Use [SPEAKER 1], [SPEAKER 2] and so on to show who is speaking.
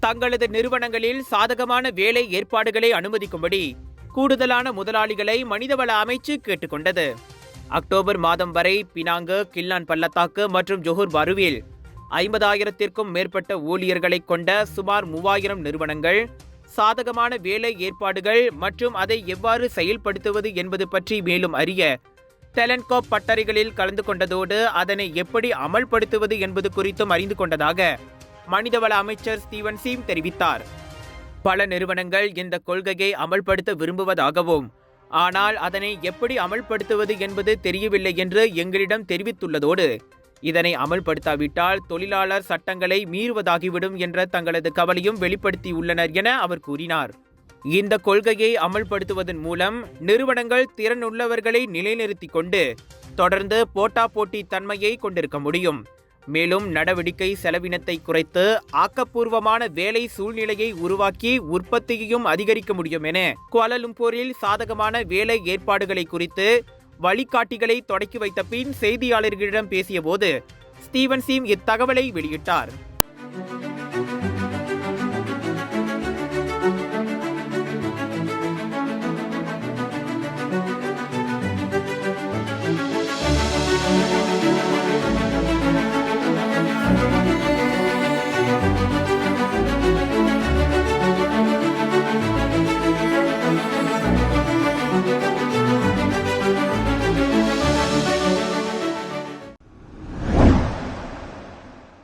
[SPEAKER 1] தங்களது நிறுவனங்களில் சாதகமான வேலை ஏற்பாடுகளை அனுமதிக்கும்படி கூடுதலான முதலாளிகளை மனிதவள அமைச்சு கேட்டுக்கொண்டது. அக்டோபர் மாதம் வரை பினாங்கு, கில்லான் பள்ளத்தாக்கு மற்றும் ஜொஹூர் பாருவில் 50,000த்திற்கும் மேற்பட்ட ஊழியர்களை கொண்ட சுமார் 3000 நிறுவனங்கள் சாதகமான வேலை ஏற்பாடுகள் மற்றும் அதை எவ்வாறு செயல்படுத்துவது என்பது பற்றி மேலும் அறிய டெலன்கோப் பட்டறைகளில் கலந்து கொண்டதோடு அதனை எப்படி அமல்படுத்துவது என்பது குறித்தும் அறிந்து கொண்டதாக மனிதவள அமைச்சர் ஸ்டீவன் சீம் தெரிவித்தார். பல நிறுவனங்கள் இந்த கொள்கையை அமல்படுத்த விரும்புவதாகவும் ஆனால் அதனை எப்படி அமல்படுத்துவது என்பது தெரியவில்லை என்று எங்களிடம் தெரிவித்துள்ளதோடு இதனை அமல்படுத்தாவிட்டால் தொழிலாளர் சட்டங்களை மீறுவதாகிவிடும் என்ற தங்களது கவலையும் வெளிப்படுத்தியுள்ளனர் என அவர் கூறினார். இந்த கொள்கையை அமல்படுத்துவதன் மூலம் நிறுவனங்கள் திறனுள்ளவர்களை நிலைநிறுத்திக் கொண்டு தொடர்ந்து போட்டி தன்மையை கொண்டிருக்க முடியும். மேலும் நடவடிக்கை செலவினத்தை குறைத்து ஆக்கப்பூர்வமான வேலை சூழ்நிலையை உருவாக்கி உற்பத்தியையும் அதிகரிக்க முடியும் என குவாலலும்பூரில் சாதகமான வேலை ஏற்பாடுகளை குறித்து வழிகாட்டிகளை தொடக்கி வைத்த பின் செய்தியாளர்களிடம் பேசிய போது ஸ்டீவன் சீம் இத்தகவலை வெளியிட்டார்.